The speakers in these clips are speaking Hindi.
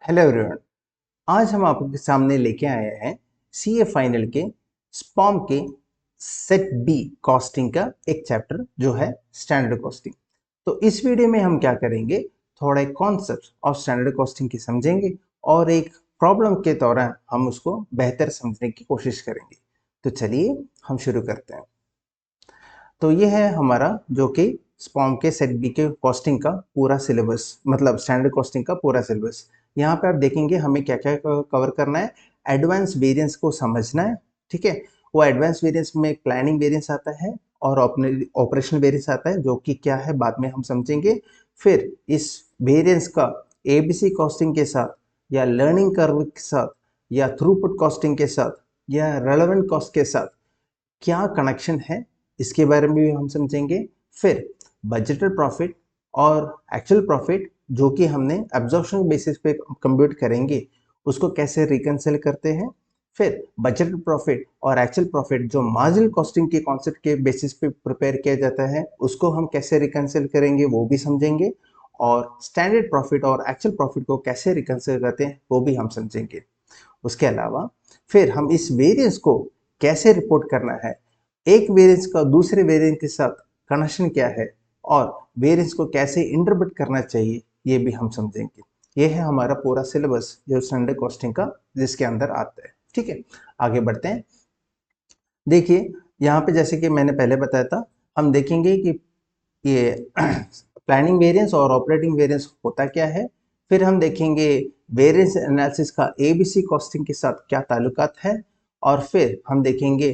Hello everyone. आज हम आपके सामने लेके आए हैं सीए फाइनल के स्पॉम के सेट बी कॉस्टिंग का एक चैप्टर जो है स्टैंडर्ड कॉस्टिंग। तो इस वीडियो में हम क्या करेंगे, थोड़े कॉन्सेप्ट ऑफ स्टैंडर्ड कॉस्टिंग की समझेंगे और एक प्रॉब्लम के दौरान हम उसको बेहतर समझने की कोशिश करेंगे। तो चलिए हम शुरू करते हैं। तो ये है हमारा जो कि स्पॉम के सेट बी के कॉस्टिंग का पूरा सिलेबस, मतलब स्टैंडर्ड कॉस्टिंग का पूरा सिलेबस। यहाँ पे आप देखेंगे हमें क्या क्या कवर करना है। एडवांस वेरिएंस को समझना है, ठीक है। वो एडवांस वेरिएंस में प्लानिंग वेरिएंस आता है और ऑपरेशनल वेरिएंस आता है, जो कि क्या है बाद में हम समझेंगे। फिर इस वेरिएंस का एबीसी कॉस्टिंग के साथ या लर्निंग कर्व के साथ या थ्रूपुट कॉस्टिंग के साथ या रेलेवेंट कॉस्ट के साथ क्या कनेक्शन है, इसके बारे में भी हम समझेंगे। फिर बजटेड प्रॉफिट और एक्चुअल प्रॉफिट जो कि हमने एब्जॉर्प्शन बेसिस पे कंप्यूट करेंगे, उसको कैसे रिकंसिल करते हैं। फिर बजटेड प्रॉफिट और एक्चुअल प्रॉफिट जो मार्जिनल कॉस्टिंग के कॉन्सेप्ट के बेसिस पे प्रिपेयर किया जाता है, उसको हम कैसे रिकंसिल करेंगे वो भी समझेंगे। और स्टैंडर्ड प्रॉफिट और एक्चुअल प्रॉफिट को कैसे रिकंसिल करते हैं वो भी हम समझेंगे। उसके अलावा फिर हम इस वेरिएंस को कैसे रिपोर्ट करना है, एक वेरिएंस का दूसरे वेरिएंस के साथ कनेक्शन क्या है और वेरिएंस को कैसे इंटरप्रेट करना चाहिए, ये भी हम समझेंगे। ये है हमारा पूरा सिलेबस जो स्टैंडर्ड कॉस्टिंग का जिसके अंदर आता है, ठीक है। आगे बढ़ते हैं। देखिए यहाँ पे जैसे कि मैंने पहले बताया था, हम देखेंगे कि ये प्लानिंग वेरिएंस और ऑपरेटिंग वेरिएंस होता क्या है। फिर हम देखेंगे वेरिएंस एनालिसिस का एबीसी कॉस्टिंग के साथ क्या ताल्लुकात है। और फिर हम देखेंगे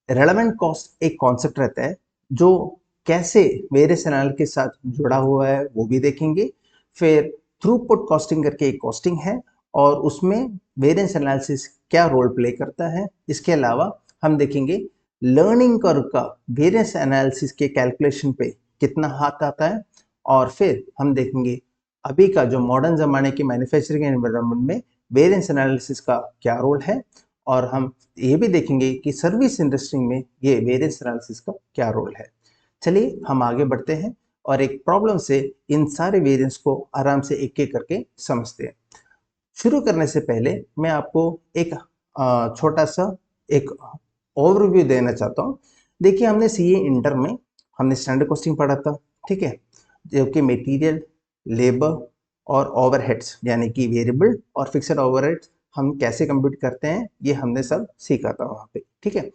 रेलेवेंट कॉस्ट एक कॉन्सेप्ट रहता है जो कैसे वेरियस एनालिसिस के साथ जुड़ा हुआ है, वो भी देखेंगे। फिर थ्रूपुट कॉस्टिंग करके एक कॉस्टिंग है और उसमें वेरियंस एनालिसिस क्या रोल प्ले करता है। इसके अलावा हम देखेंगे लर्निंग कर्व का वेरियंस एनालिसिस के कैलकुलेशन पे कितना हाथ आता है। और फिर हम देखेंगे अभी का जो मॉडर्न जमाने के मैन्युफैक्चरिंग एनवायरनमेंट में वेरियंस एनालिसिस का क्या रोल है। और हम ये भी देखेंगे कि सर्विस इंडस्ट्री में ये वेरियंस एनालिसिस का क्या रोल है। चलिए हम आगे बढ़ते हैं और एक प्रॉब्लम से इन सारे वेरियंस को आराम से एक एक करके समझते हैं। शुरू करने से पहले मैं आपको एक छोटा सा एक ओवरव्यू देना चाहता हूँ। देखिए हमने सीए इंटर में हमने स्टैंडर्ड कॉस्टिंग पढ़ा था, ठीक है, जो कि मटेरियल, लेबर और ओवरहेड्स यानी कि वेरिएबल और फिक्स्ड ओवरहेड्स हम कैसे कंप्यूट करते हैं, ये हमने सब सीखा था वहाँ पे, ठीक है।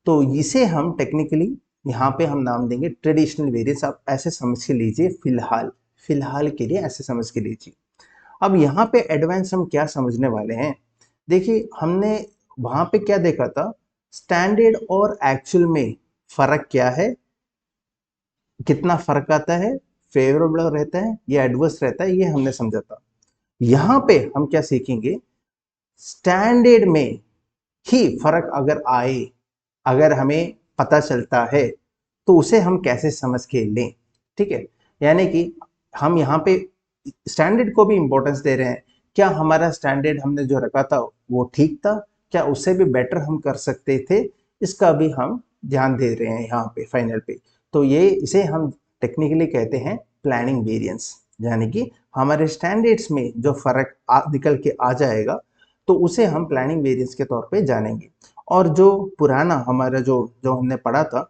तो इसे हम टेक्निकली यहाँ पे हम नाम देंगे ट्रेडिशनल वेरिएंस। आप ऐसे समझ के लीजिए, फिलहाल फिलहाल के लिए ऐसे समझ के लीजिए। अब यहाँ पे एडवांस हम क्या समझने वाले हैं। देखिए हमने वहां पे क्या देखा था, स्टैंडर्ड और एक्चुअल में फर्क क्या है, कितना फर्क आता है, फेवरेबल रहता है या एडवर्स रहता है, ये हमने समझा था। यहाँ पे हम क्या सीखेंगे, स्टैंडर्ड में ही फर्क अगर आए, अगर हमें पता चलता है, तो उसे हम कैसे समझ के लें, ठीक है। यानी कि हम यहाँ पे स्टैंडर्ड को भी इंपॉर्टेंस दे रहे हैं। क्या हमारा स्टैंडर्ड हमने जो रखा था वो ठीक था, क्या उससे भी बेटर हम कर सकते थे, इसका भी हम ध्यान दे रहे हैं यहाँ पे फाइनल पे। तो ये इसे हम टेक्निकली कहते हैं प्लानिंग वेरिएंस, यानी कि हमारे स्टैंडर्ड्स में जो फर्क निकल के आ जाएगा तो उसे हम प्लानिंग वेरिएंस के तौर पे जानेंगे। और जो पुराना हमारा जो जो हमने पढ़ा था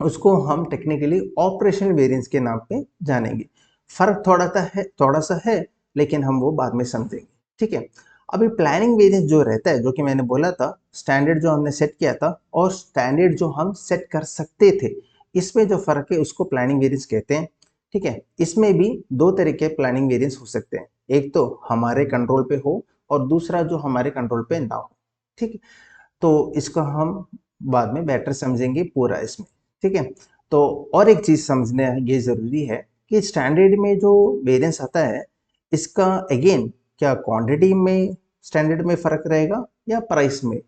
उसको हम टेक्निकली ऑपरेशनल वेरिएंस के नाम पे जानेंगे। फर्क थोड़ा सा है, लेकिन हम वो बाद में समझेंगे, ठीक है। अभी प्लानिंग वेरिएंस जो रहता है, जो कि मैंने बोला था स्टैंडर्ड जो हमने सेट किया था और स्टैंडर्ड जो हम सेट कर सकते थे, इसमें जो फर्क है उसको प्लानिंग वेरिएंस कहते हैं, ठीक है। इसमें भी दो तरीके प्लानिंग वेरिएंस हो सकते हैं, एक तो हमारे कंट्रोल पे हो और दूसरा जो हमारे कंट्रोल पे ना हो, ठीक है। तो इसको हम बाद में बेटर समझेंगे पूरा इसमें, ठीक है। तो और एक चीज समझना ये जरूरी है कि स्टैंडर्ड में जो वेरिएंस आता है, इसका अगेन क्या क्वांटिटी में स्टैंडर्ड में फर्क रहेगा या प्राइस में।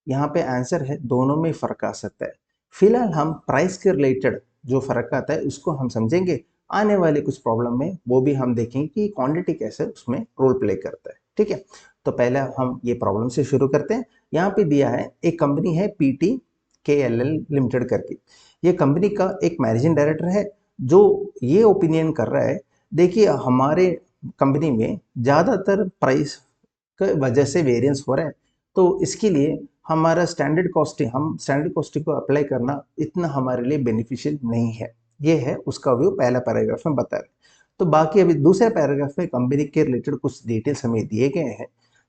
यहाँ पे आंसर है दोनों में फर्क आ सकता है। फिलहाल हम प्राइस के रिलेटेड जो फर्क आता है उसको हम समझेंगे। आने वाले कुछ प्रॉब्लम में वो भी हम देखेंगे कि क्वांटिटी कैसे उसमें रोल प्ले करता है, ठीक है। तो पहले हम ये प्रॉब्लम से शुरू करते हैं। यहाँ पे दिया है एक कंपनी है PTKLL लिमिटेड करके। ये कंपनी का एक मैनेजिंग डायरेक्टर है जो ये ओपिनियन कर रहा है, देखिए हमारे कंपनी में ज़्यादातर प्राइस की वजह से वेरिएंस हो रहा है, तो इसके लिए हमारा हम स्टैंडर्ड कॉस्टिंग को अप्लाई करना इतना हमारे लिए बेनिफिशियल नहीं है। ये है उसका व्यू पहला पैराग्राफ में बता रहे हैं। तो बाकी अभी दूसरे पैराग्राफ में कंपनी के रिलेटेड कुछ डिटेल्स हमें दिए गए हैं।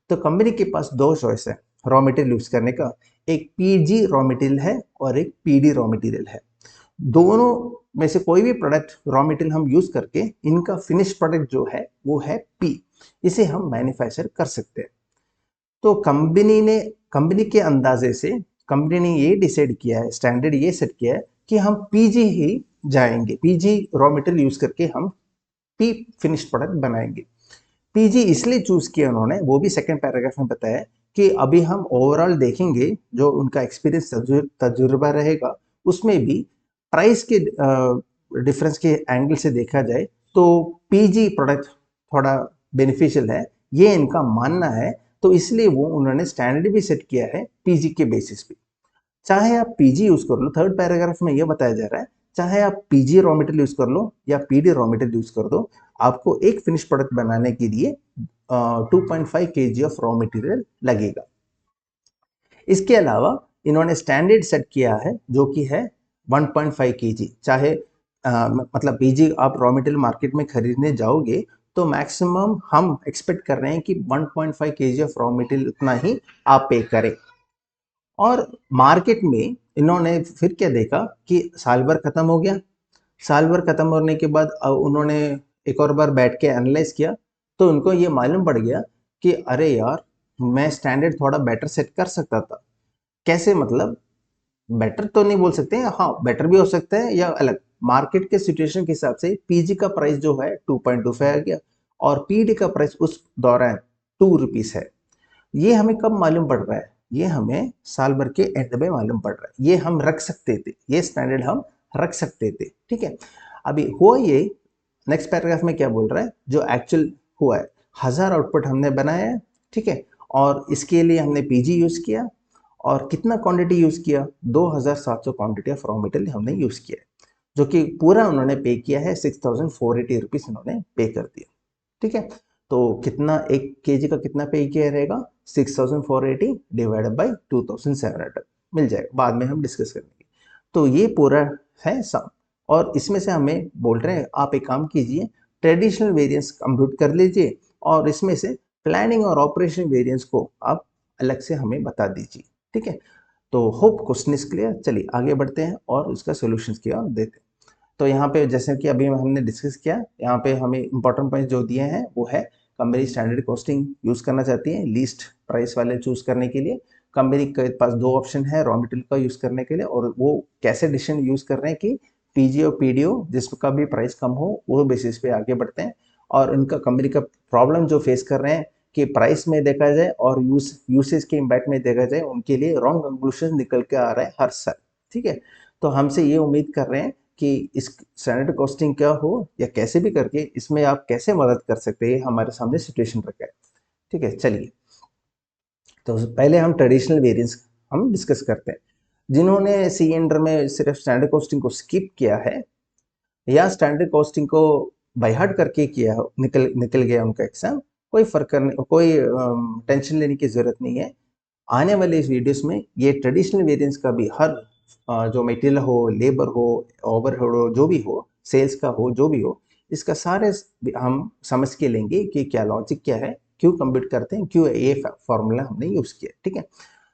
तो कंपनी के पास दो चॉइस है रॉ मटेरियल यूज करने का, एक पीजी रॉ मटेरियल है और एक पीडी रॉ मटेरियल है। दोनों में से कोई भी प्रोडक्ट रॉ मटेरियल हम यूज करके इनका फिनिश प्रोडक्ट जो है वो है पी, इसे हम मैन्युफैक्चर कर सकते हैं। तो कंपनी के अंदाजे से कंपनी ने ये डिसाइड किया है, स्टैंडर्ड ये सेट किया है कि हम पीजी ही जाएंगे, पीजी रॉ मटेरियल यूज करके हम पी फिनिश प्रोडक्ट बनाएंगे। पीजी इसलिए चूज किया उन्होंने, वो भी सेकंड पैराग्राफ में बताया कि अभी हम ओवरऑल देखेंगे जो उनका एक्सपीरियंस तजुर्बा रहेगा, उसमें भी प्राइस के डिफरेंस के एंगल से देखा जाए तो पीजी प्रोडक्ट थोड़ा बेनिफिशियल है, ये इनका मानना है। तो इसलिए वो उन्होंने स्टैंडर्ड भी सेट किया है पीजी के बेसिस पे। चाहे आप पीजी यूज कर लो, थर्ड पैराग्राफ में ये बताया जा रहा है, चाहे आप पीजी रॉ मटेरियल यूज कर लो या पीडी रॉ मटेरियल यूज कर दो, आपको एक फिनिश प्रोडक्ट बनाने के लिए 2.5 kg ऑफ रॉ मटेरियल लगेगा। इसके अलावा इन्होंने स्टैंडर्ड सेट किया है जो कि है 1.5 kg। चाहे मतलब पीजी आप रॉ मटेरियल मार्केट में खरीदने जाओगे तो मैक्सिमम हम एक्सपेक्ट कर रहे हैं कि 1.5 kg ऑफ रॉ मटेरियल उतना ही आप पे करें। और मार्केट में इन्होंने फिर क्या देखा कि साल भर खत्म हो गया, साल भर खत्म होने के बाद उन्होंने एक और बार बैठ के एनालाइज किया, तो उनको ये मालूम पड़ गया कि अरे यार, मैं स्टैंडर्ड थोड़ा बेटर सेट कर सकता था। कैसे मतलब? बेटर तो नहीं बोल सकते हैं, हाँ बेटर भी हो सकता है या अलग। मार्केट के सिचुएशन के हिसाब से पीजी का प्राइस जो है 2.25 आ गया और पीडी का प्राइस उस दौरान 2 रुपीज है। ये हमें कब मालूम पड़ रहा है? ये हमें साल भर के एंड में मालूम पड़ रहा है। ये हम रख सकते थे, ये स्टैंडर्ड हम रख सकते थे, ठीक है। अभी हुआ ये, नेक्स्ट पैराग्राफ में क्या बोल रहा है, जो एक्चुअल हुआ है, 1000 आउटपुट हमने बनाया है, ठीक है। और इसके लिए हमने पीजी यूज किया और कितना क्वांटिटी यूज किया, 2700 क्वांटिटी ऑफ रॉ मटेरियल हमने यूज किया है, जो कि पूरा उन्होंने पे किया है 6480 रुपीज उन्होंने पे कर दिया, ठीक है। तो कितना, 1 kg का कितना पे किया रहेगा, 6480 डिवाइडेड बाई 2700 मिल जाएगा, बाद में हम डिस्कस करेंगे। तो ये पूरा है सम, और इसमें से हमें बोल रहे हैं आप एक काम कीजिए, ट्रेडिशनल वेरिएंस कंप्यूट कर लीजिए और इसमें से प्लानिंग और ऑपरेशन वेरिएंस को आप अलग से हमें बता दीजिए, ठीक है। तो होप क्वेश्चन इज क्लियर। चलिए आगे बढ़ते हैं और उसका सोल्यूशन की ओर देते हैं। तो यहाँ पे जैसे कि अभी हमने डिस्कस किया, यहाँ पे हमें इंपॉर्टेंट पॉइंट जो दिए हैं वो है, कंपनी स्टैंडर्ड कॉस्टिंग यूज करना चाहती है लीस्ट प्राइस वाले चूज करने के लिए। कंपनी के पास दो ऑप्शन है रॉ मटेरियल का यूज करने के लिए, और वो कैसे डिसीजन यूज कर रहे हैं कि पीजी और पीडीओ जिसका भी प्राइस कम हो वो बेसिस पे आगे बढ़ते हैं। और उनका कंपनी का प्रॉब्लम जो फेस कर रहे हैं कि प्राइस में देखा जाए और यूसेज के इम्पैक्ट में देखा जाए, उनके लिए रॉन्ग कंक्लूजन निकल के आ रहा है हर साल, ठीक है। तो हमसे ये उम्मीद कर रहे हैं कि इस स्टैंडर्ड कॉस्टिंग क्या हो या कैसे भी करके इसमें आप कैसे मदद कर सकते हैं, हमारे सामने सिचुएशन रखा है, ठीक है। चलिए, तो पहले हम ट्रेडिशनल वेरिएंस हम डिस्कस करते हैं। जिन्होंने सी एंडर में सिर्फ स्टैंडर्ड कॉस्टिंग को स्किप किया है या स्टैंडर्ड कॉस्टिंग को बाय हार्ट करके किया, निकल गया उनका एग्जाम, कोई फर्क करने, कोई टेंशन लेने की जरूरत नहीं है। आने वाले इस वीडियोस में ये ट्रेडिशनल वेरिएंस का भी हर जो मटेरियल हो, लेबर हो, ओवरहेड हो, जो भी हो, सेल्स का हो, जो भी हो, इसका सारे हम समझ के लेंगे कि क्या लॉजिक क्या है, क्यों कंप्यूट करते हैं, क्यों ये फॉर्मूला हमने यूज किया, ठीक है।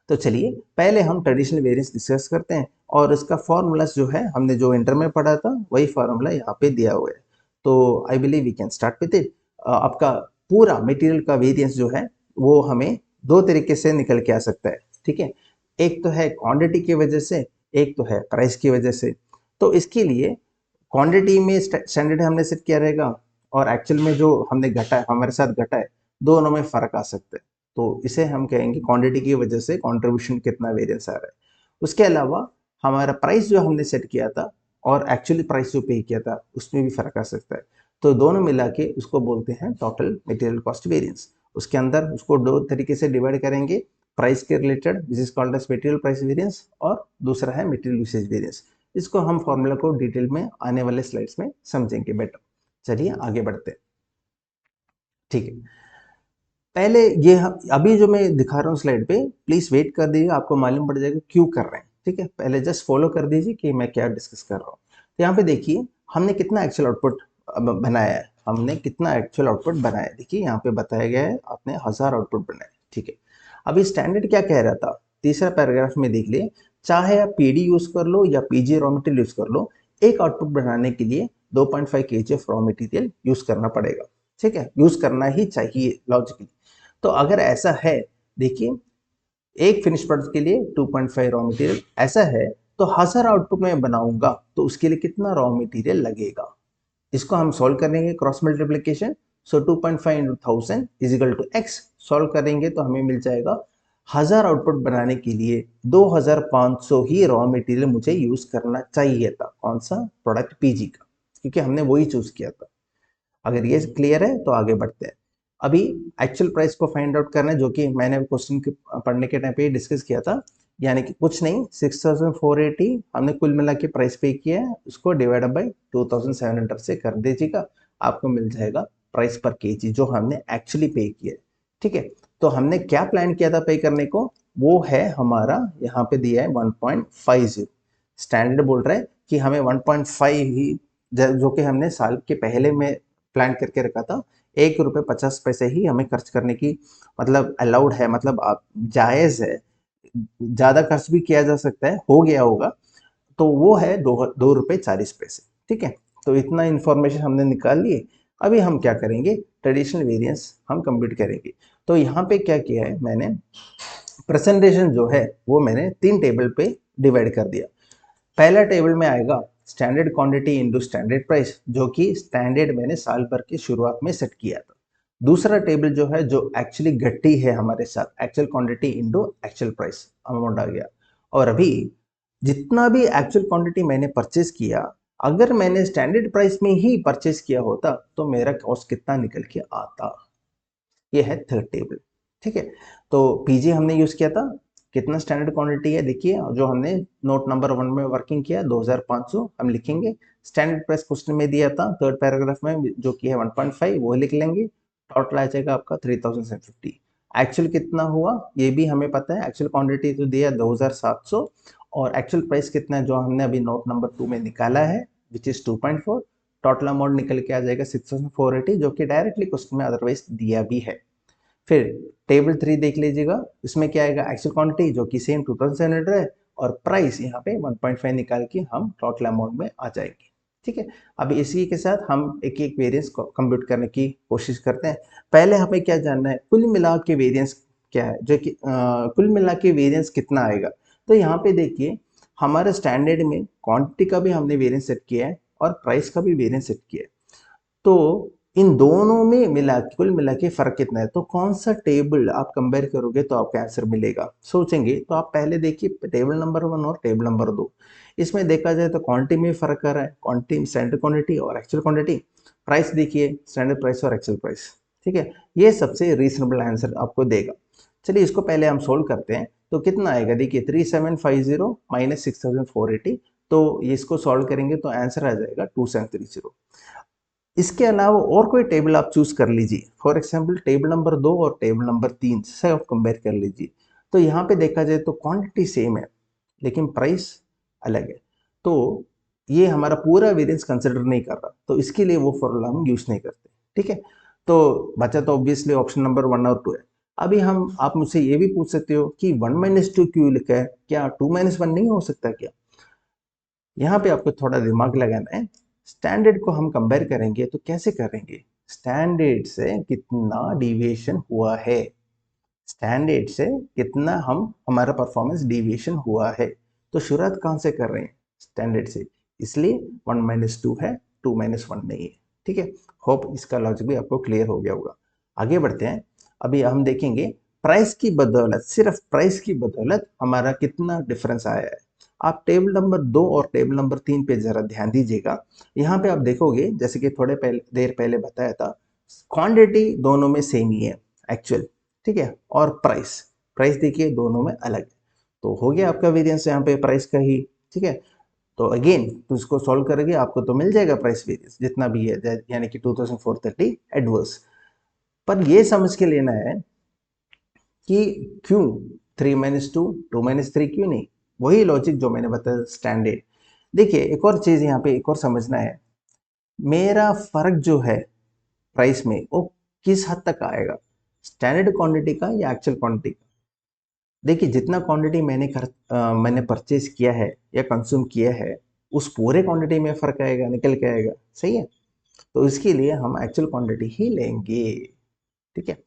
तो चलिए पहले हम ट्रेडिशनल वेरिएंस डिस्कस करते हैं, और इसका फॉर्मूला जो है हमने जो इंटर में पढ़ा था वही फॉर्मूला यहाँ पे दिया हुआ है। तो I believe we can start with it. आपका पूरा मटेरियल का वेरिएंस जो है वो हमें दो तरीके से निकल के आ सकता है, ठीक है। एक तो है क्वांटिटी की वजह से, एक तो है प्राइस की वजह से। तो इसके लिए क्वांटिटी में स्टैंडर्ड हमने सेट किया रहेगा, और एक्चुअल में जो हमने घटा है, हमारे साथ घटा है, दोनों में फर्क आ सकता है। तो इसे हम कहेंगे क्वांटिटी की वजह से कंट्रीब्यूशन कितना वेरिएंस आ रहा है। उसके अलावा हमारा प्राइस जो हमने सेट किया था और एक्चुअली प्राइस जो पे किया था उसमें भी फर्क आ सकता है। तो दोनों मिला के उसको बोलते हैं टोटल मटेरियल कॉस्ट वेरिएंस। उसके अंदर उसको दो तरीके से डिवाइड करेंगे, प्राइस के related which is called as material price variance, और दूसरा है मटेरियल यूसेज वेरिएंस। इसको हम फॉर्मूला को डिटेल में आने वाले स्लाइड्स में समझेंगे बेटर। चलिए आगे बढ़ते हैं। ठीक है, पहले ये अभी जो मैं दिखा रहा हूँ स्लाइड पे, प्लीज वेट कर दीजिए, आपको मालूम पड़ जाएगा क्यों कर रहे हैं। ठीक है, पहले जस्ट फॉलो कर दीजिए कि मैं क्या डिस्कस कर रहा हूँ। तो यहाँ पे देखिए हमने कितना एक्चुअल आउटपुट बनाया है, हमने कितना एक्चुअल आउटपुट बनाया है। देखिए यहाँ पे बताया गया है आपने 1000 आउटपुट बनाए। ठीक है, अभी स्टैंडर्ड क्या कह रहा था, तीसरा पैराग्राफ में देख लिए, चाहे आप पीडी यूज कर लो या पीजी रॉ मटेरियल यूज कर लो, एक आउटपुट बनाने के लिए 2.5 kg of raw material use करना पड़ेगा। ठीक है, यूज करना ही चाहिए लॉजिकली। तो अगर ऐसा है, देखिए एक फिनिश प्रोडक्ट के लिए 2.5 रॉ मटेरियल ऐसा है, तो 1000 आउटपुट में बनाऊंगा तो उसके लिए कितना रॉ मटेरियल लगेगा, इसको हम सॉल्व करेंगे cross multiplication. So 2.5 into 1000 is equal to x, solve करेंगे तो हमें मिल जाएगा 1000 आउटपुट बनाने के लिए 2500 ही रॉ मटेरियल मुझे यूज करना चाहिए था। कौन सा प्रोडक्ट, पीजी का, क्योंकि हमने वही चूज किया था। अगर ये क्लियर है तो आगे बढ़ते हैं। अभी एक्चुअल प्राइस को फाइंड आउट करना है, जो कि मैंने क्वेश्चन पढ़ने के टाइम पे डिस्कस किया था। यानी कि कुछ नहीं, 6480 हमने कुल मिला के प्राइस पे किया है, उसको डिवाइड बाई 2700 से कर दीजिएगा, आपको मिल जाएगा प्राइस पर केजी जो हमने एक्चुअली पे किया है। ठीक है, तो हमने क्या प्लान किया था पे करने को, वो है हमारा यहाँ पे दिया है 1.50। स्टैंडर्ड बोल रहा है कि हमें 1.5 ही, जो कि हमने साल के पहले में प्लान करके रखा था, 1 रुपये 50 पैसे ही हमें खर्च करने की मतलब अलाउड है, मतलब आप जायज़ है, ज़्यादा खर्च भी किया जा सकता है, हो गया होगा, तो वो है 2 रुपये 40 पैसे। ठीक है, तो इतना इंफॉर्मेशन हमने निकाल लिए। अभी हम क्या करेंगे, ट्रेडिशनल वेरिएंस हम कंप्यूट करेंगे। तो यहाँ पे क्या किया है मैंने, प्रेजेंटेशन जो है वो मैंने 3 टेबल पे डिवाइड कर दिया। पहला टेबल में आएगा standard quantity into standard price, जो कि स्टैंडर्ड मैंने साल भर की शुरुआत में सेट किया था। दूसरा टेबल जो है, जो एक्चुअली घटी है हमारे साथ, actual quantity into actual price amount आ गया। और अभी जितना भी एक्चुअल क्वांटिटी मैंने परचेज किया, अगर मैंने स्टैंडर्ड प्राइस में ही परचेज किया होता तो मेरा कॉस्ट कितना निकल के आता, ये है थर्ड टेबल। ठीक है, तो पीजी हमने यूज किया था, कितना स्टैंडर्ड क्वांटिटी है देखिए, जो हमने नोट नंबर 1 में वर्किंग किया 2500 हम लिखेंगे। स्टैंडर्ड प्राइस क्वेश्चन में दिया था थर्ड पैराग्राफ में, जो कि है 1.5, वो लिख लेंगे। टोटल आ जाएगा आपका 3750। एक्चुअल कितना हुआ ये भी हमें पता है, एक्चुअल क्वांटिटी तो दिया 2700, और एक्चुअल प्राइस कितना है जो हमने अभी नोट नंबर 2 में निकाला है, विच इज 2.4। टोटल अमाउंट निकल के आ जाएगा 6480, जो कि डायरेक्टली क्वेश्चन में अदरवाइज दिया भी है। फिर टेबल 3 देख लीजिएगा, इसमें क्या आएगा, एक्चुअल क्वांटिटी जो कि सेम 2700 है, और प्राइस यहाँ पे 1.5 निकाल के हम टोटल अमाउंट में आ जाएंगे। ठीक है, अब इसी के साथ हम एक एक वेरिएंस को कंप्यूट करने की कोशिश करते हैं। पहले हमें क्या जानना है, कुल मिला के वेरिएंस क्या है, जो कि कुल मिला के वेरिएंस कितना आएगा। तो यहाँ पे देखिए हमारे स्टैंडर्ड में क्वांटिटी का भी हमने वेरिएंस सेट किया है और प्राइस का भी वेरिएंस सेट किया है। तो इन दोनों में मिला कुल मिला के फर्क कितना है, तो कौन सा टेबल आप कंपेयर करोगे तो आपका आंसर मिलेगा, सोचेंगे तो आप पहले देखिए टेबल नंबर 1 और टेबल नंबर 2। इसमें देखा जाए तो क्वांटिटी में फर्क कर रहा है, क्वांटिटी स्टैंडर्ड क्वांटिटी और एक्चुअल क्वांटिटी। प्राइस देखिए स्टैंडर्ड प्राइस और एक्चुअल प्राइस। ठीक है, ये सबसे रीजनेबल आंसर आपको देगा। चलिए इसको पहले हम सोल्व करते हैं, तो कितना आएगा देखिए 3750 माइनस 6480, तो इसको सॉल्व करेंगे तो आंसर आ जाएगा 2730। इसके अलावा और कोई टेबल आप चूज कर लीजिए, फॉर एग्जाम्पल टेबल नंबर 2 और टेबल नंबर 3 से आप कंपेयर कर लीजिए। तो यहाँ पे देखा जाए तो क्वांटिटी सेम है लेकिन प्राइस अलग है, तो ये हमारा पूरा वेरिएंस कंसिडर नहीं कर रहा, तो इसके लिए वो फॉर्मूला हम यूज नहीं करते। ठीक है, तो बचा तो ऑब्वियसली ऑप्शन नंबर 1 और 2 है। अभी हम आप मुझसे ये भी पूछ सकते हो कि 1 - 2 क्यों लिखा है, क्या 2 - 1 नहीं हो सकता क्या। यहाँ पे आपको थोड़ा दिमाग लगाना है। स्टैंडर्ड को हम कंपेयर करेंगे तो कैसे करेंगे, स्टैंडर्ड से कितना डिविएशन हुआ है, स्टैंडर्ड से कितना हमारा परफॉर्मेंस डिविएशन हुआ है। तो शुरुआत कहाँ से कर रहे हैं, स्टैंडर्ड से, इसलिए 1 - 2 है, 2 - 1 नहीं है। ठीक है, होप इसका लॉजिक भी आपको क्लियर हो गया होगा। आगे बढ़ते हैं, अभी हम देखेंगे प्राइस की बदौलत, सिर्फ प्राइस की बदौलत हमारा कितना डिफरेंस आया है। आप टेबल नंबर 2 और टेबल नंबर 3 पे जरा ध्यान दीजिएगा। यहाँ पे आप देखोगे जैसे कि थोड़े देर पहले बताया था, क्वांटिटी दोनों में सेम ही है एक्चुअल। ठीक है, और प्राइस प्राइस देखिए दोनों में अलग है, तो हो गया आपका वेरिएंस यहाँ पे प्राइस का ही। ठीक है, तो अगेन तो इसको सॉल्व करेंगे आपको तो मिल जाएगा प्राइस वेरिएंस जितना भी है, यानी कि 2430 एडवर्स। पर ये समझ के लेना है कि क्यों 3 - 2 2 - 3 क्यों नहीं, वही लॉजिक जो मैंने बताया स्टैंडर्ड। देखिए एक और चीज यहाँ पे एक और समझना है, मेरा फर्क जो है प्राइस में वो किस हद तक आएगा, स्टैंडर्ड क्वांटिटी का या एक्चुअल क्वांटिटी का। देखिए जितना क्वांटिटी मैंने परचेज किया है या कंज्यूम किया है, उस पूरे क्वांटिटी में फर्क आएगा, निकल के आएगा, सही है। तो इसके लिए हम एक्चुअल क्वांटिटी ही लेंगे, ठीक है।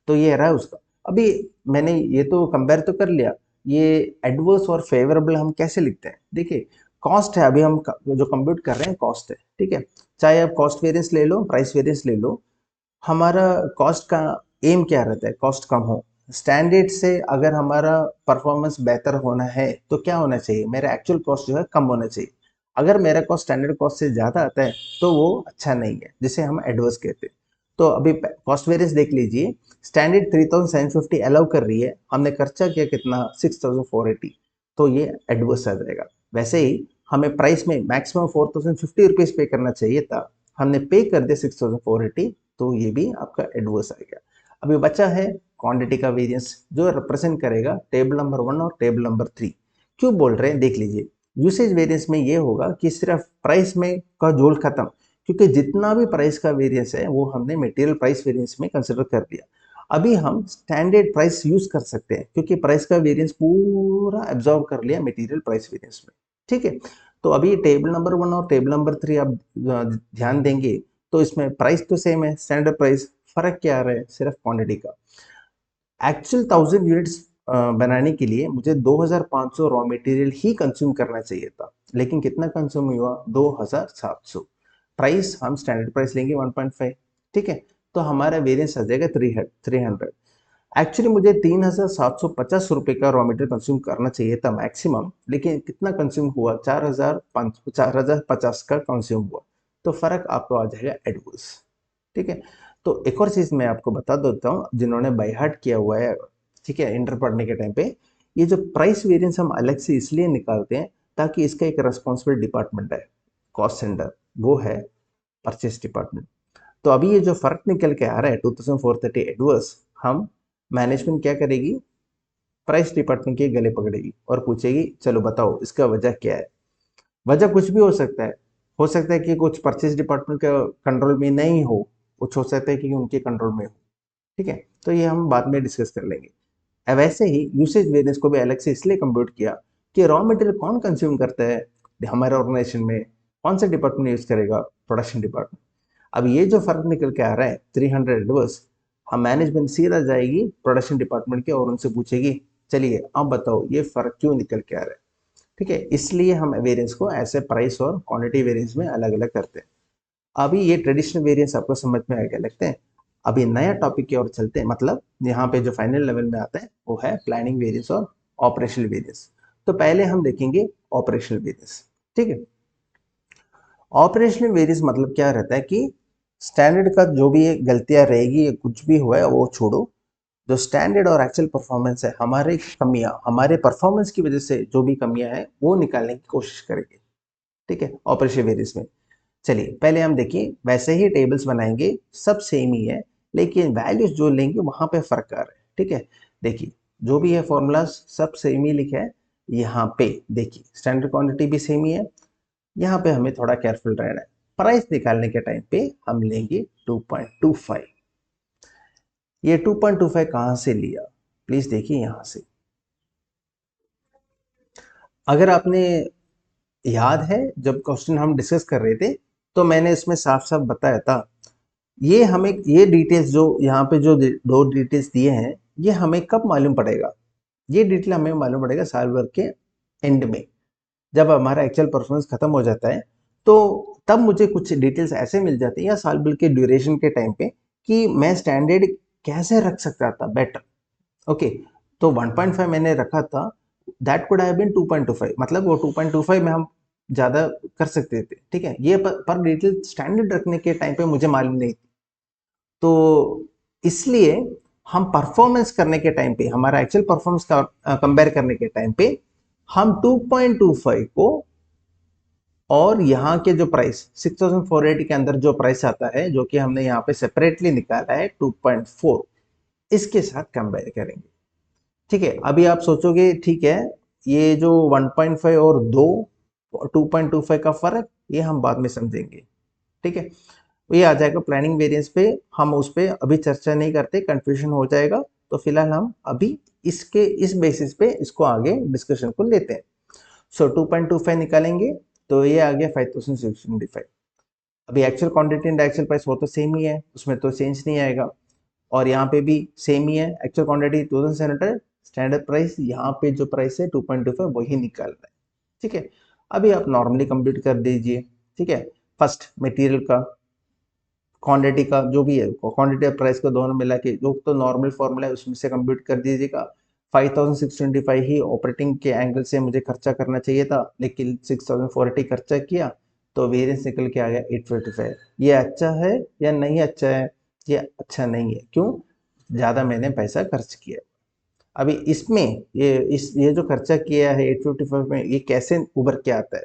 तो ये रहा उसका। अभी मैंने ये तो कंपेयर तो कर लिया, ये एडवर्स और फेवरेबल हम कैसे लिखते हैं। देखिए कॉस्ट है, अभी हम जो कंप्यूट कर रहे हैं कॉस्ट है, ठीक है। चाहे आप कॉस्ट वेरिएंस ले लो, प्राइस वेरिएंस ले लो, हमारा कॉस्ट का एम क्या रहता है, कॉस्ट कम हो। स्टैंडर्ड से अगर हमारा परफॉर्मेंस बेहतर होना है तो क्या होना चाहिए, मेरा एक्चुअल कॉस्ट जो है कम होना चाहिए। अगर मेरा कॉस्ट स्टैंडर्ड कॉस्ट से ज़्यादा आता है तो वो अच्छा नहीं है, जिसे हम एडवर्स कहते हैं। तो अभी कॉस्ट वेरियंस देख लीजिए, स्टैंडर्ड 3750 अलाउ कर रही है, हमने खर्चा किया कितना 6480, तो ये एडवर्स आ जाएगा। वैसे ही हमें प्राइस में मैक्सिमम 4050 रुपीज़ पे करना चाहिए था, हमने पे कर दिया 6480, तो ये भी आपका एडवर्स आ गया। अभी बचा है क्वांटिटी का वेरिएंस, जो रिप्रेजेंट करेगा टेबल नंबर 1 और टेबल नंबर 3। क्यों बोल रहे हैं देख लीजिए, यूसेज वेरिएंस में ये होगा कि सिर्फ प्राइस में का जोल खत्म, क्योंकि जितना भी प्राइस का वेरिएंस है वो हमने मटेरियल प्राइस वेरिएंस में कंसिडर कर दिया। अभी हम स्टैंडर्ड प्राइस यूज कर सकते हैं, क्योंकि प्राइस का वेरिएंस पूरा एब्जॉर्ब कर लिया मटेरियल प्राइस वेरिएंस में, ठीक है। तो अभी टेबल नंबर 1 और टेबल नंबर 3 आप ध्यान देंगे तो इसमें प्राइस तो सेम है, स्टैंडर्ड प्राइस, फर्क क्या आ रहा है, सिर्फ क्वांटिटी का। एक्चुअल 1000 यूनिट्स बनाने के लिए मुझे 2500 रॉ मटेरियल ही कंज्यूम करना चाहिए था, लेकिन कितना कंज्यूम हुआ, 2700। प्राइस हम स्टैंडर्ड प्राइस लेंगे 1.5, ठीक है। तो हमारा वेरिएंस आ जाएगा 300। एक्चुअली मुझे 3750 रुपये का रॉ मटेरियल कंज्यूम करना चाहिए था मैक्सिमम, लेकिन कितना कंज्यूम हुआ, 4050 का कंज्यूम हुआ। तो फर्क आपको आ जाएगा एडवर्स, ठीक है। तो एक और चीज मैं आपको बता देता हूँ, जिन्होंने बाय हार्ट किया हुआ है, ठीक है, इंटर पढ़ने के टाइम पे, ये जो प्राइस वेरिएंस हम अलग से इसलिए निकालते हैं ताकि इसका एक रेस्पॉन्सिबल डिपार्टमेंट है, कॉस्ट सेंटर, वो है परचेस डिपार्टमेंट। तो अभी ये जो फर्क निकल के आ रहा है 2430 एडवर्स, हम मैनेजमेंट क्या करेगी, प्राइस डिपार्टमेंट के गले पकड़ेगी और पूछेगी चलो बताओ इसका वजह क्या है। वजह कुछ भी हो सकता है कि कुछ परचेज डिपार्टमेंट का कंट्रोल में नहीं हो, कुछ हो सकता है कि उनके कंट्रोल में हो, ठीक है। तो ये हम बाद में डिस्कस कर लेंगे। वैसे ही यूसेज वेरिएंस को भी अलग से इसलिए कंप्यूट किया कि रॉ मटेरियल कौन कंज्यूम करता है हमारे ऑर्गेनाइजेशन में, कौन सा डिपार्टमेंट यूज करेगा, प्रोडक्शन डिपार्टमेंट। अब ये जो फर्क निकल के आ रहा है 300 एडवर्स, हम मैनेजमेंट सीधा जाएगी प्रोडक्शन डिपार्टमेंट के और उनसे पूछेगी चलिए अब बताओ ये फर्क क्यों निकल के आ रहा है, ठीक है। इसलिए हम वेरिएंस को ऐसे प्राइस और क्वांटिटी वेरिएंस में अलग अलग करते हैं। अभी ये ट्रेडिशनल वेरिएंस आपको समझ में आ गया लगता है। अभी नया टॉपिक की ओर चलते हैं, मतलब यहाँ पे जो फाइनल लेवल में आता है वो है प्लानिंग वेरिएंस और ऑपरेशनल वेरिएंस। तो पहले हम देखेंगे ऑपरेशनल वेरिएंस, ठीक है। ऑपरेशनल वेरिएंस मतलब क्या रहता है कि स्टैंडर्ड का जो भी गलतियां रहेगी या कुछ भी हुआ है वो छोड़ो, जो स्टैंडर्ड और एक्चुअल परफॉर्मेंस है, हमारे कमियां, हमारे परफॉर्मेंस की वजह से जो भी कमियां हैं वो निकालने की कोशिश करेंगे, ठीक है, ऑपरेशनल वेरिएंस में। चलिए पहले हम देखिए, वैसे ही टेबल्स बनाएंगे, सब सेम ही है, लेकिन वैल्यूज जो लेंगे वहां पे फर्क आ रहा है, ठीक है। देखिए जो भी है फॉर्मूला सब सेम ही लिखा है, यहाँ पे देखिए स्टैंडर्ड क्वांटिटी भी सेम ही है। यहाँ पे हमें थोड़ा केयरफुल रहना है, प्राइस निकालने के टाइम पे हम लेंगे 2.25। ये 2.25 कहाँ से लिया, प्लीज देखिए यहाँ से। अगर आपने याद है जब क्वेश्चन हम डिस्कस कर रहे थे तो मैंने इसमें साफ साफ बताया था, ये हमें ये डिटेल्स जो यहाँ पे जो दो डिटेल्स दिए हैं ये हमें कब मालूम पड़ेगा, ये डिटेल हमें मालूम पड़ेगा साल भर के एंड में, जब हमारा एक्चुअल परफॉर्मेंस खत्म हो जाता है। तो तब मुझे कुछ डिटेल्स ऐसे मिल जाती हैं या साल भर के ड्यूरेशन के टाइम पे कि मैं स्टैंडर्ड कैसे रख सकता था बेटर, ओके। तो 1.5 मैंने रखा था, दैट कुड हैव बीन 2.25, मतलब वो 2.25 में हम ज़्यादा कर सकते थे, ठीक है। ये पर डिटेल स्टैंडर्ड रखने के टाइम पे मुझे मालूम नहीं थी, तो इसलिए हम परफॉर्मेंस करने के टाइम पे, हमारा एक्चुअल परफॉर्मेंस का कंपेयर करने के टाइम पे हम 2.25 को और यहाँ के जो प्राइस 6480 के अंदर जो प्राइस आता है, जो कि हमने यहाँ पे सेपरेटली निकाला है 2.4, इसके साथ कंपेयर करेंगे। ठीक है, अभी आप सोचोगे ठीक है, ये जो 1.5 और 2.25 का फर्क, ये हम बाद में समझेंगे। ठीक है, ये आ जाएगा प्लानिंग वेरिएंस पे, हम उस पे अभी चर्चा नहीं करते, कंफ्यूजन हो जाएगा। तो फिलहाल हम अभी इसके इस बेसिस पे इसको आगे डिस्कशन को लेते हैं। सो 2.25 निकालेंगे तो ये आ गया 5625। अभी actual quantity and actual price वो तो सेम ही है, उसमें तो चेंज नहीं आएगा। और यहाँ पे भी सेम ही है, एक्चुअल क्वांटिटी 2700, स्टैंडर्ड प्राइस यहाँ पे जो प्राइस है 2.25 वही निकाल रहा है। ठीक है, अभी आप नॉर्मली कंप्यूट कर दीजिए। ठीक है, फर्स्ट मटेरियल का, क्वांटिटी का, जो भी है क्वांटिटी और प्राइस को दोनों मिला के जो तो नॉर्मल फॉर्मूला है उसमें से कंप्यूट कर दीजिएगा। 5625 ही ऑपरेटिंग के एंगल से मुझे खर्चा करना चाहिए था, लेकिन 6480 खर्चा किया तो वेरिएंस निकल के आ गया 855। ये अच्छा है या नहीं अच्छा है? ये अच्छा नहीं है। क्यों? ज़्यादा मैंने पैसा खर्च किया। अभी इसमें ये जो खर्चा किया है 855 में, ये कैसे उभर के आता है?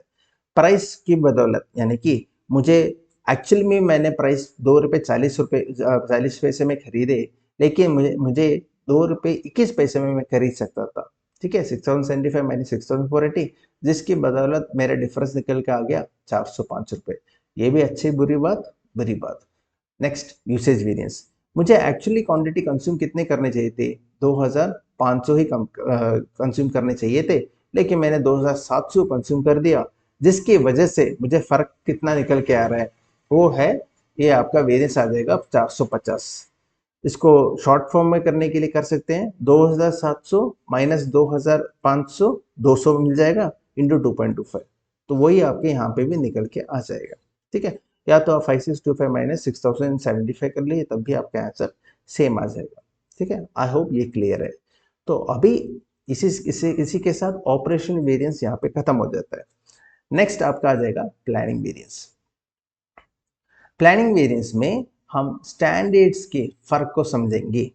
प्राइस की बदौलत, यानी कि मुझे एक्चुअल में मैंने प्राइस ₹2.40 40 पैसे में खरीदे, लेकिन मुझे ₹2.21 में मैं खरीद सकता था। ठीक है, 6075 मैंने 6480, जिसकी बदौलत मेरा डिफरेंस निकल के आ गया ₹405। ये भी अच्छी बुरी बात, बुरी बात। Next, usage variance. मुझे एक्चुअली क्वांटिटी कंज्यूम कितने करने चाहिए थे? 2500 ही कंज्यूम करने चाहिए थे, लेकिन मैंने 2700 कंज्यूम कर दिया, जिसकी वजह से मुझे फर्क कितना निकल के आ रहा है? वो है, ये आपका वेरिएंस आ जाएगा 450। इसको शॉर्ट फॉर्म में करने के लिए कर सकते हैं 2700 माइनस 2500, 200 मिल जाएगा, इंटू 2.25। तो वही आपके यहाँ पे भी निकल के आ जाएगा। ठीक है, या तो आप 5625 माइनस 6075 कर लीजिए, तब भी आपका आंसर सेम आ जाएगा। ठीक है, आई होप ये क्लियर है। तो अभी इसी के साथ ऑपरेशन वेरिएंस यहाँ पे खत्म हो जाता है। नेक्स्ट आपका आ जाएगा प्लानिंग वेरिएंस। प्लानिंग वेरिएंस में हम स्टैंडर्ड्स के फर्क को समझेंगे।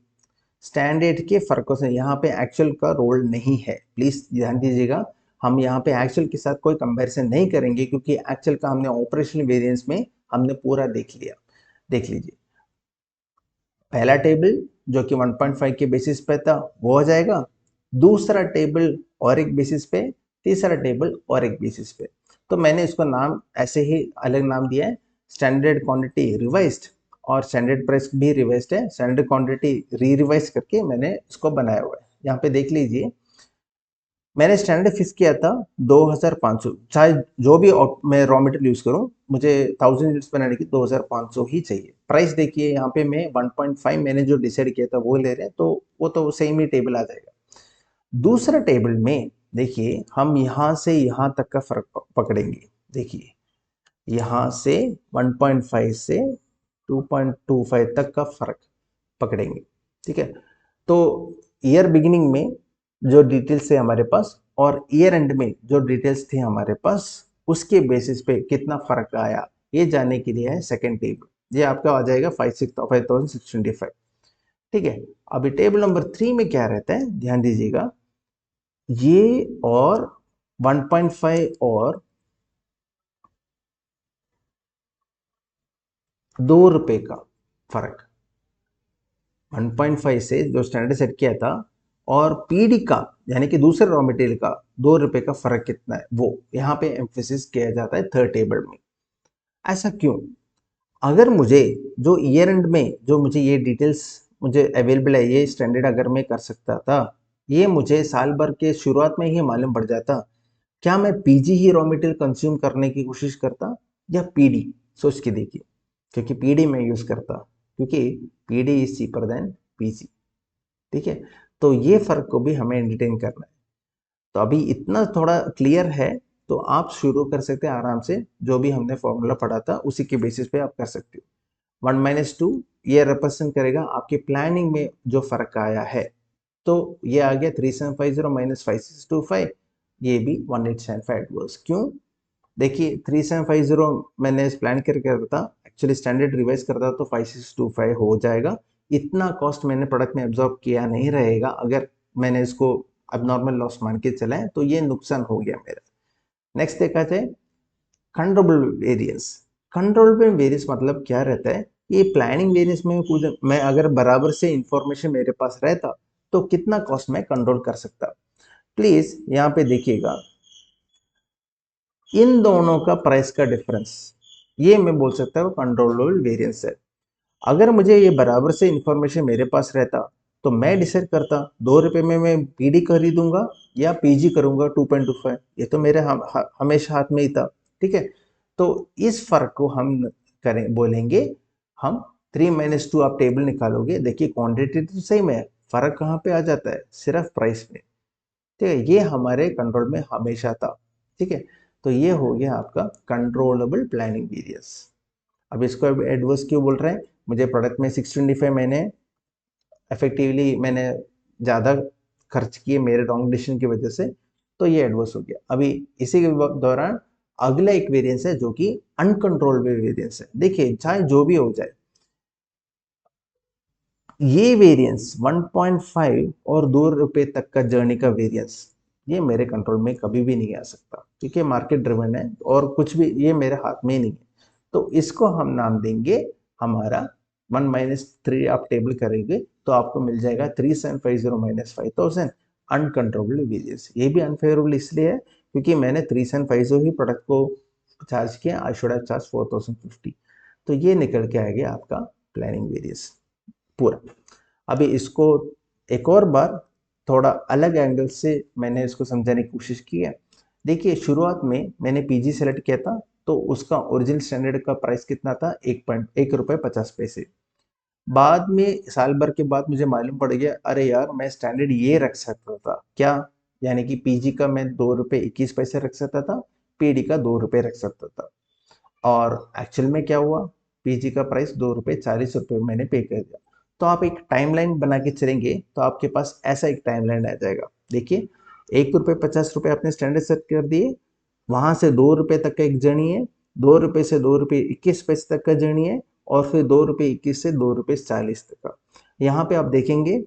स्टैंडर्ड के फर्कों से, यहाँ पे एक्चुअल का रोल नहीं है, प्लीज ध्यान दीजिएगा। हम यहाँ पे एक्चुअल के साथ कोई कंपैरिजन नहीं करेंगे, क्योंकि एक्चुअल का हमने ऑपरेशनल वेरिएंस में हमने पूरा देख लिया। देख लीजिए, पहला टेबल जो कि 1.5 के बेसिस पे था वो हो जाएगा, दूसरा टेबल और एक बेसिस पे, तीसरा टेबल और एक बेसिस पे। तो मैंने इसको नाम ऐसे ही अलग नाम दिया है, स्टैंडर्ड क्वांटिटी रिवाइज्ड और स्टैंडर्ड प्राइस भी रिवाइज्ड है, स्टैंडर्ड क्वांटिटी रिवाइज करके मैंने इसको बनाया हुआ है। यहाँ पे देख लीजिए, मैंने स्टैंडर्ड फिक्स किया था 2500, चाहे जो भी मैं रॉ मटेरियल यूज करूं, मुझे 1000 यूनिट्स बनाने की 2500 ही चाहिए। प्राइस देखिए, यहाँ पे मैं 1.5 मैंने जो डिसाइड किया था वो ले रहे हैं, तो वो तो सेम ही टेबल आ जाएगा। दूसरा टेबल में देखिए, हम यहाँ से यहाँ तक का फर्क पकड़ेंगे। देखिए, यहाँ से 1.5 से 2.25 तक का फर्क पकड़ेंगे। ठीक है, तो ईयर बिगिनिंग में जो डिटेल्स है हमारे पास और ईयर एंड में जो डिटेल्स थे हमारे पास, उसके बेसिस पे कितना फर्क आया, ये जानने के लिए है सेकेंड टेबल। ये आपका आ जाएगा 5625। ठीक है, अभी टेबल नंबर 3 में क्या रहता है, ध्यान दीजिएगा, ये और 1.5 और ₹2 का फर्क, 1.5 से जो स्टैंडर्ड सेट किया था और पीडी का, यानी कि दूसरे रॉ मटेरियल का ₹2 का फर्क कितना है, वो यहाँ पे एम्फेसिस किया जाता है थर्ड टेबल में। ऐसा क्यों? अगर मुझे जो ईयर एंड में जो मुझे ये डिटेल्स मुझे अवेलेबल है, ये स्टैंडर्ड अगर मैं कर सकता था, ये मुझे साल भर के शुरुआत में ही मालूम पड़ जाता, क्या मैं पीजी ही रॉ मटेरियल कंज्यूम करने की कोशिश करता या पीडी? सोच के देखिए, क्योंकि पीडी में यूज करता, क्योंकि PD is cheaper than PG. ठीक है, तो ये फर्क को भी हमें एंटरटेन करना है। तो अभी इतना थोड़ा क्लियर है, तो आप शुरू कर सकते हैं आराम से, जो भी हमने फॉर्मूला पढ़ा था उसी के बेसिस पे आप कर सकते हो। 1 माइनस 2 ये रिप्रेजेंट करेगा आपके प्लानिंग में जो फर्क आया है। तो ये आ गया 3750 माइनस 5625, ये भी 1875 एडवर्स। क्यों? देखिए, 3750 मैंने प्लान करके करता, एक्चुअली स्टैंडर्ड रिवाइज करता तो 5625 हो जाएगा। इतना कॉस्ट मैंने प्रोडक्ट में एब्जॉर्ब किया नहीं रहेगा, अगर मैंने इसको अब नॉर्मल लॉस मान के चलाएं तो ये नुकसान हो गया मेरा। नेक्स्ट देखा जाए, कंट्रोलेबल वेरिएंस। कंट्रोलेबल वेरिएंस मतलब क्या रहता है, ये प्लानिंग वेरिएंस में कुछ मैं अगर बराबर से इंफॉर्मेशन मेरे पास रहता तो कितना कॉस्ट मैं कंट्रोल कर सकता। प्लीज यहाँ पे देखिएगा, इन दोनों का प्राइस का डिफरेंस, ये मैं बोल सकता हूँ कंट्रोलेबल वेरिएंस है। अगर मुझे ये बराबर से इंफॉर्मेशन मेरे पास रहता तो मैं डिसाइड करता 2 रुपए में मैं पीडी खरीदूंगा या पीजी करूंगा 2.25, ये तो मेरे हमेशा हाथ में ही था। ठीक है, तो इस फर्क को हम करें बोलेंगे हम 3 - 2, आप टेबल निकालोगे, देखिए क्वांटिटी तो सेम है, फर्क कहाँ पे आ जाता है, सिर्फ प्राइस में। ठीक है, ये हमारे कंट्रोल में हमेशा था। ठीक है, तो ये हो गया आपका कंट्रोलेबल प्लानिंग वेरिएंस। अब इसको एडवर्स क्यों बोल रहे हैं, मुझे प्रोडक्ट में 625 मैंने इफेक्टिवली मैंने ज़्यादा खर्च किए मेरे रॉन्ग डिसीजन की वजह से, तो ये एडवर्स हो गया। अभी इसी के दौरान अगला एक वेरिएंस है जो कि अनकंट्रोलेबल वेरिएंस है। देखिए चाहे जो भी हो जाए, ये वेरिएंस 1.5 और 2 रुपए तक का जर्नी का वेरिएंस, ये मेरे कंट्रोल में कभी भी नहीं आ सकता क्योंकि मार्केट ड्रिवन है और कुछ भी ये मेरे हाथ में नहीं है। तो इसको हम नाम देंगे हमारा 1 - 3, आप टेबल करेंगे तो आपको मिल जाएगा 3750 - 5000 अनकंट्रोलेबल वेरिएंस। ये भी अनफेवरेबल इसलिए है क्योंकि मैंने 3750 ही प्रोडक्ट को चार्ज किया, आई शुड हैव चार्ज 4050। तो ये निकल के आ गया आपका प्लानिंग वेरिएंस पूरा। अभी इसको एक और बार थोड़ा अलग एंगल से मैंने इसको समझाने की कोशिश की है। देखिए शुरुआत में मैंने पीजी सेलेक्ट किया था तो उसका ओरिजिनल स्टैंडर्ड का प्राइस कितना था, 1.1 रुपये 50 पैसे। बाद में साल भर के बाद मुझे मालूम पड़ गया, अरे यार मैं स्टैंडर्ड ये रख सकता था क्या, यानी कि पीजी का मैं 2 रुपये 21 पैसे रख सकता था, पीडी का 2 रुपये रख सकता था। और एक्चुअल में क्या हुआ, पीजी का प्राइस 2 रुपये 40 रुपये मैंने पे कर दिया। तो आप एक टाइमलाइन बना के चलेंगे तो आपके पास ऐसा एक टाइमलाइन आ जाएगा। देखिए 1 रुपये 50 रुपये आपने स्टैंडर्ड सेट कर दिए, वहां से 2 रुपये तक का एक जर्नी है, 2 रुपये से 2 रुपये 21 पैसे तक का जर्नी है, और फिर 2 रुपये 21 से 2 रुपये 40 तक का। यहाँ पे आप देखेंगे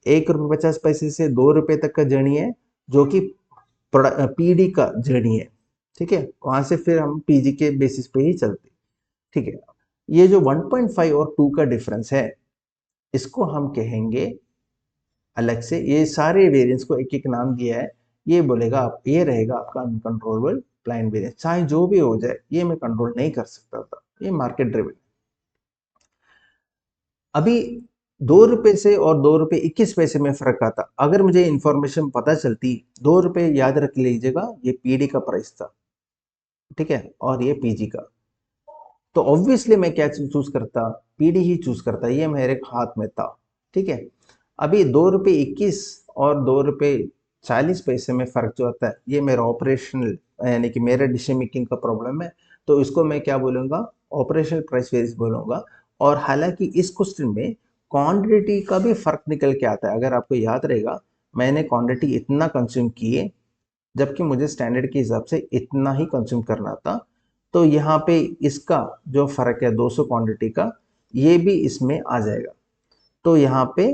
1 रुपये 50 पैसे से 2 रुपये तक का जर्नी है जो कि पीडी का जर्नी है। ठीक है, वहां से फिर हम पीजी के बेसिस पे ही चलते। ठीक है, ये जो 1.5 और 2 का डिफरेंस है इसको हम कहेंगे अलग से, ये सारे वेरिएंस को एक एक नाम दिया है। ये बोलेगा आप, ये रहेगा आपका अनकंट्रोलेबल ब्लाइंड वेरिएंस, चाहे जो भी हो जाए ये मैं कंट्रोल नहीं कर सकता था, ये मार्केट ड्रिवन। अभी 2 रुपए से और 2 रुपये 21 पैसे में फर्क आता, अगर मुझे इंफॉर्मेशन पता चलती, 2 रुपये याद रख लीजिएगा ये पीडी का प्राइस था, ठीक है, और ये पीजी का, तो ऑब्वियसली मैं क्या चूज करता, पीडी ही चूज करता, ये मेरे हाथ में था। ठीक है, अभी 2 रुपये 21 और 2 रुपये 40 पैसे में फर्क जो आता है, ये मेरा ऑपरेशनल यानी कि मेरे डिसीजन मेकिंग का प्रॉब्लम है, तो इसको मैं क्या बोलूंगा, ऑपरेशनल प्राइस वेरिएंस बोलूंगा। और हालांकि इस क्वेश्चन में क्वांटिटी का भी फर्क निकल के आता है, अगर आपको याद रहेगा मैंने क्वांटिटी इतना कंज्यूम किए जबकि मुझे स्टैंडर्ड के हिसाब से इतना ही कंज्यूम करना था, तो यहाँ पे इसका जो फर्क है 200 क्वांटिटी का, ये भी इसमें आ जाएगा। तो यहाँ पे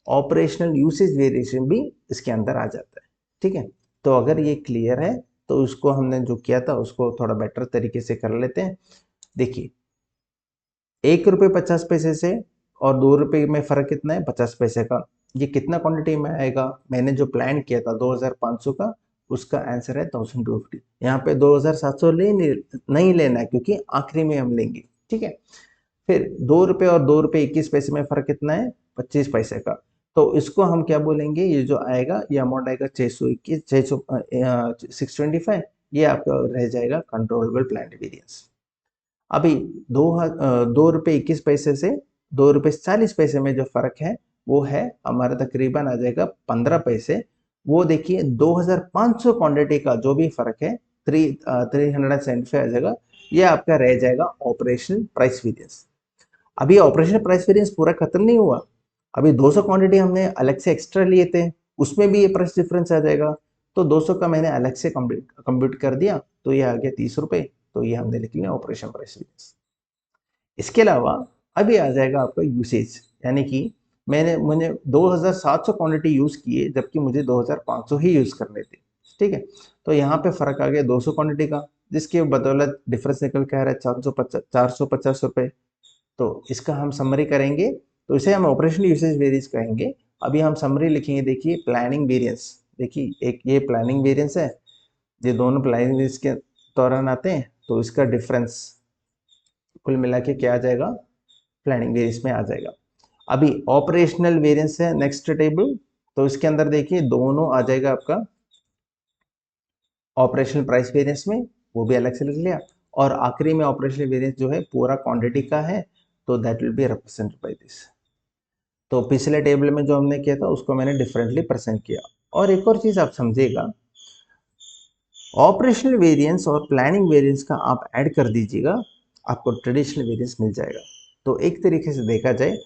ऑपरेशनल यूसेज वेरिएशन भी इसके अंदर आ जाता है। ठीक है, तो अगर ये क्लियर है तो उसको हमने जो किया था उसको थोड़ा बेटर तरीके से कर लेते हैं। देखिए 1 रुपये 50 पैसे से और 2 रुपये में फर्क कितना है, 50 पैसे का। ये कितना क्वांटिटी में आएगा, मैंने जो प्लान किया था 2500 का, उसका आंसर है 1250। यहाँ पे 2700 नहीं लेना है क्योंकि आखिरी में हम लेंगे। ठीक है, फिर 2 रुपये और 2 रुपये 21 पैसे में फर्क कितना है, 25 पैसे का। तो इसको हम क्या बोलेंगे, ये जो आएगा ये अमाउंट आएगा 621, 625, ये आपका रह जाएगा कंट्रोलेबल प्लान्ड वेरिएंस। अभी 2 रुपये 21 पैसे से 2 रुपये 40 पैसे में जो फर्क है वो है हमारा तकरीबन आ जाएगा 15 पैसे। वो देखिए 2500 क्वांटिटी का जो भी फर्क है 375 आ जाएगा, ये आपका रह जाएगा ऑपरेशनल प्राइस वेरिएंस। अभी ऑपरेशनल प्राइस वेरिएंस पूरा खत्म नहीं हुआ, अभी 200 क्वांटिटी हमने अलग से एक्स्ट्रा लिए थे, उसमें भी ये प्राइस डिफरेंस आ जाएगा। तो 200 का मैंने अलग से कंप्यूट कर दिया, तो ये आ गया 30 रुपये, तो ये हमने लिख लिया ऑपरेशन प्राइस वेरिएंस। इसके अलावा अभी आ जाएगा आपका यूसेज, यानी कि मैंने 2700 क्वांटिटी यूज किए जबकि मुझे 2500 ही यूज करने थे। ठीक है, तो यहाँ पे फर्क आ गया 200 क्वांटिटी का, जिसके बदौलत डिफरेंस निकल के आ रहा है 450 रुपये। तो इसका हम समरी करेंगे, तो इसे हम ऑपरेशनल यूसेज वेरियंस कहेंगे। अभी हम समरी लिखेंगे। देखिए प्लानिंग वेरियंस, देखिए एक ये प्लानिंग वेरियंस है, ये दोनों प्लानिंग वेरियंस के दौरान आते हैं, तो इसका डिफरेंस कुल मिला के क्या आ जाएगा, प्लानिंग वेरियंस में आ जाएगा। अभी ऑपरेशनल वेरियंस है नेक्स्ट टेबल, तो इसके अंदर देखिए दोनों आ जाएगा आपका ऑपरेशनल प्राइस वेरियंस में, वो भी अलग से लिख लिया। और आखिरी में ऑपरेशनल वेरियंस जो है पूरा क्वांटिटी का है, तो that will be represented by this. तो पिछले टेबल में जो हमने किया था उसको मैंने डिफरेंटली प्रेजेंट किया। और एक और चीज आप समझिएगा, ऑपरेशनल वेरिएंस और प्लानिंग वेरिएंस का आप ऐड कर दीजिएगा, आपको ट्रेडिशनल वेरिएंस मिल जाएगा। तो एक तरीके से देखा जाए,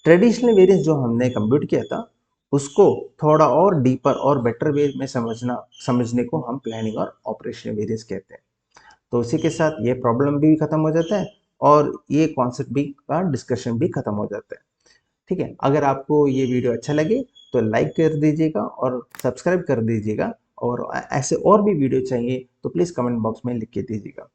ट्रेडिशनल वेरिएंस जो हमने कंप्यूट किया था उसको थोड़ा और डीपर और बेटर वे में समझने को हम प्लानिंग और ऑपरेशनल वेरिएंस कहते हैं। तो उसी के साथ ये प्रॉब्लम भी खत्म हो जाता है और ये कॉन्सेप्ट भी का डिस्कशन भी खत्म हो जाता है। ठीक है, अगर आपको ये वीडियो अच्छा लगे तो लाइक कर दीजिएगा और सब्सक्राइब कर दीजिएगा, और ऐसे और भी वीडियो चाहिए तो प्लीज़ कमेंट बॉक्स में लिख के दीजिएगा।